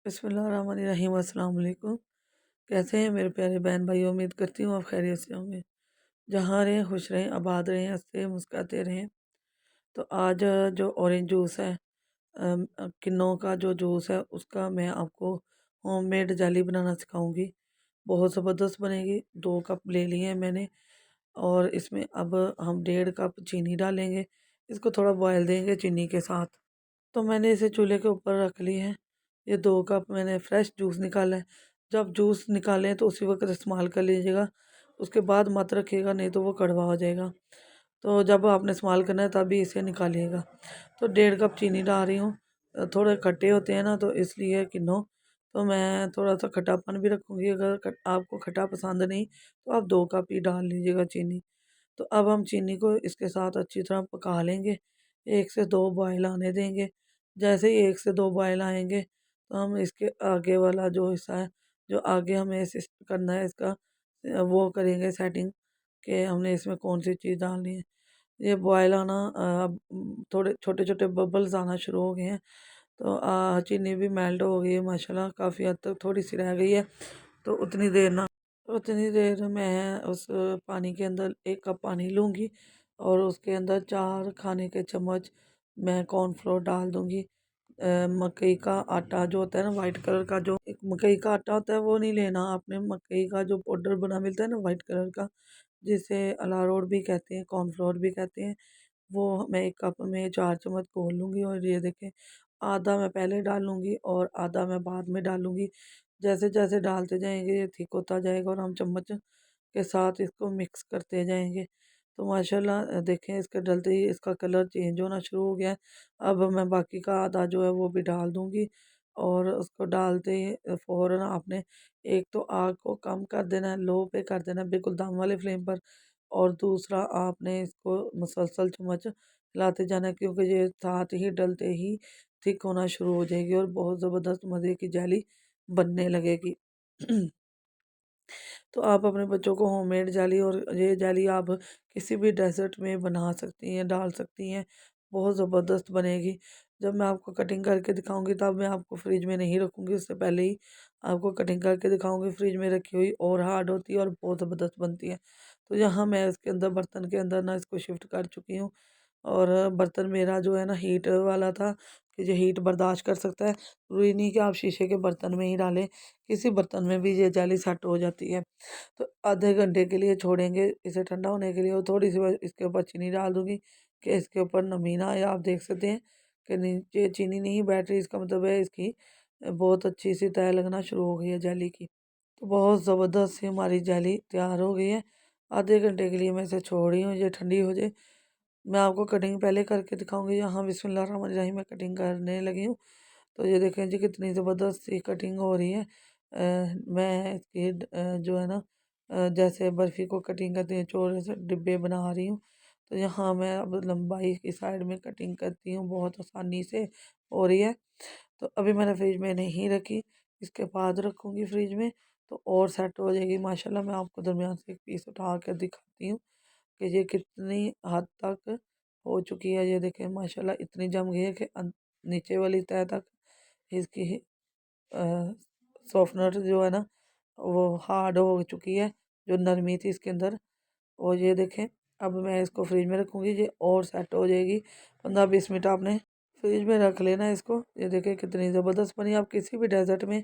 बिस्मिल्लाहिर्रहमानिर्रहीम अस्सलाम वालेकुम। कैसे हैं मेरे प्यारे बहन भाई? उम्मीद करती हूँ आप खैरियत से होंगे। जहाँ रहें खुश रहें, आबाद रहें, हंसते मुस्कुराते रहें। तो आज जो ऑरेंज जूस है, किन्नों का जो जूस है उसका मैं आपको होममेड जेली बनाना सिखाऊंगी। बहुत ज़बरदस्त बनेगी। 2 कप ले लिए हैं मैंने और इसमें अब हम 1.5 कप चीनी डालेंगे। इसको थोड़ा बॉयल देंगे चीनी के साथ। तो मैंने इसे चूल्हे के ऊपर रख ली है। ये 2 कप मैंने फ्रेश जूस निकाला है। जब जूस निकालें तो उसी वक्त इस्तेमाल कर लीजिएगा, उसके बाद मत रखिएगा, नहीं तो वो कड़वा हो जाएगा। तो जब आपने इस्तेमाल करना है तभी इसे निकालिएगा। तो 1.5 कप चीनी डाल रही हूँ। थोड़े खट्टे होते हैं ना, तो इसलिए किन्नो तो मैं थोड़ा सा खट्टापन भी रखूँगी। अगर आपको खट्टा पसंद नहीं तो आप 2 कप ही डाल लीजिएगा चीनी। तो अब हम चीनी को इसके साथ अच्छी तरह पका लेंगे। 1 से 2 बॉयल आने देंगे। जैसे ही 1 से 2 बॉयल आएंगे तो हम इसके आगे वाला जो हिस्सा है, जो आगे हमें करना है इसका, वो करेंगे सेटिंग कि हमने इसमें कौन सी चीज़ डालनी है। ये बॉयल आना अब थोड़े छोटे छोटे बबल्स आना शुरू हो गए हैं। तो चीनी भी मेल्ट हो गई है माशाल्लाह, काफ़ी हद तक थोड़ी सी रह गई है। तो उतनी देर मैं उस पानी के अंदर 1 कप पानी लूँगी और उसके अंदर 4 खाने के चम्मच मैं कॉर्नफ्लोर डाल दूँगी। मकई का आटा जो होता है ना, वाइट कलर का, जो एक मकई का आटा होता है वो नहीं लेना आपने। मकई का जो पाउडर बना मिलता है ना वाइट कलर का, जिसे अरारोट भी कहते हैं, कॉर्नफ्लोर भी कहते हैं, वो मैं 1 कप में 4 चम्मच घोल लूँगी। और ये देखें, आधा मैं पहले डालूँगी और आधा मैं बाद में डालूँगी। जैसे जैसे डालते जाएंगे ये थिक होता जाएगा और हम चम्मच के साथ इसको मिक्स करते जाएंगे। तो माशाल्लाह देखें, इसके डलते ही इसका कलर चेंज होना शुरू हो गया है। अब मैं बाकी का आधा जो है वो भी डाल दूँगी और उसको डालते ही फ़ौरन आपने एक तो आग को कम कर देना है, लो पे कर देना है, बिल्कुल दम वाले फ्लेम पर। और दूसरा आपने इसको मुसलसल चम्मच हिलाते जाना है, क्योंकि ये साथ ही डलते ही थिक होना शुरू हो जाएगी और बहुत ज़बरदस्त मज़े की जेली बनने लगेगी। तो आप अपने बच्चों को होममेड जेली, और ये जेली आप किसी भी डेजर्ट में बना सकती हैं, डाल सकती हैं, बहुत ज़बरदस्त बनेगी। जब मैं आपको कटिंग करके दिखाऊंगी तब मैं आपको फ्रिज में नहीं रखूँगी, उससे पहले ही आपको कटिंग करके दिखाऊंगी। फ्रिज में रखी हुई और हार्ड होती है और बहुत ज़बरदस्त बनती है। तो यहाँ मैं इसके अंदर, बर्तन के अंदर ना, इसको शिफ्ट कर चुकी हूँ। और बर्तन मेरा जो है ना हीट वाला था, कि जो हीट बर्दाश्त कर सकता है। ज़रूरी नहीं कि आप शीशे के बर्तन में ही डालें, किसी बर्तन में भी ये जेली सेट हो जाती है। तो आधे घंटे के लिए छोड़ेंगे इसे ठंडा होने के लिए, और थोड़ी सी इसके ऊपर चीनी डाल दूँगी कि इसके ऊपर नमी ना आए। आप देख सकते हैं कि नीचे चीनी नहीं बैठ रही, इसका मतलब है इसकी बहुत अच्छी सी तय लगना शुरू हो गई है जेली की। तो बहुत ज़बरदस्त सी हमारी जेली तैयार हो गई है। आधे घंटे के लिए मैं इसे छोड़ रही हूँ, ये ठंडी हो जाए। मैं आपको कटिंग पहले करके दिखाऊंगी। यहाँ बिस्मिल्लाहिर्रहमानिर्रहीम मैं कटिंग करने लगी हूँ। तो ये देखें जी, कितनी ज़बरदस्त सी कटिंग हो रही है। मैं इसकी जो है ना, जैसे बर्फ़ी को कटिंग करते हैं चौड़े से डिब्बे बना रही हूँ। तो यहाँ मैं अब लंबाई की साइड में कटिंग करती हूँ, बहुत आसानी से हो रही है। तो अभी मैंने फ्रिज में नहीं रखी, इसके बाद रखूँगी फ्रिज में, तो और सेट हो जाएगी माशाल्लाह। मैं आपको दरमियान से एक पीस उठा कर दिखाती हूँ कि ये कितनी हद तक हो चुकी है। ये देखें माशाल्लाह, इतनी जम गई है कि नीचे वाली तह तक इसकी सॉफ्टनर जो है ना वो हार्ड हो चुकी है, जो नरमी थी इसके अंदर। और ये देखें, अब मैं इसको फ्रिज में रखूँगी, ये और सेट हो जाएगी। 15-20 मिनट आपने फ्रिज में रख लेना है इसको। ये देखें कितनी ज़बरदस्त बनी। आप किसी भी डेजर्ट में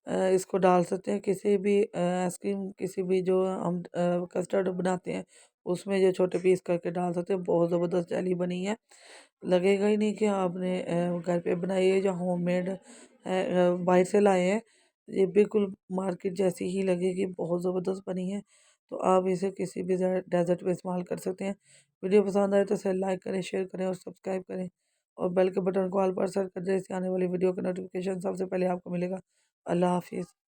इसको डाल सकते हैं, किसी भी आइसक्रीम, किसी भी जो हम कस्टर्ड बनाते हैं उसमें ये छोटे पीस करके डाल सकते हैं। बहुत ज़बरदस्त जेली बनी है। लगेगा ही नहीं कि आपने घर पे बनाई है या होममेड बाहर से लाए हैं। ये बिल्कुल मार्केट जैसी ही लगेगी, बहुत ज़बरदस्त बनी है। तो आप इसे किसी भी डेजर्ट में इस्तेमाल कर सकते हैं। वीडियो पसंद आए तो इसे लाइक करें, शेयर करें और सब्सक्राइब करें, और बेल के बटन को ऑल पर सेट कर दें। इससे आने वाली वीडियो का नोटिफिकेशन सबसे पहले आपको मिलेगा। अल्लाह हाफिज़।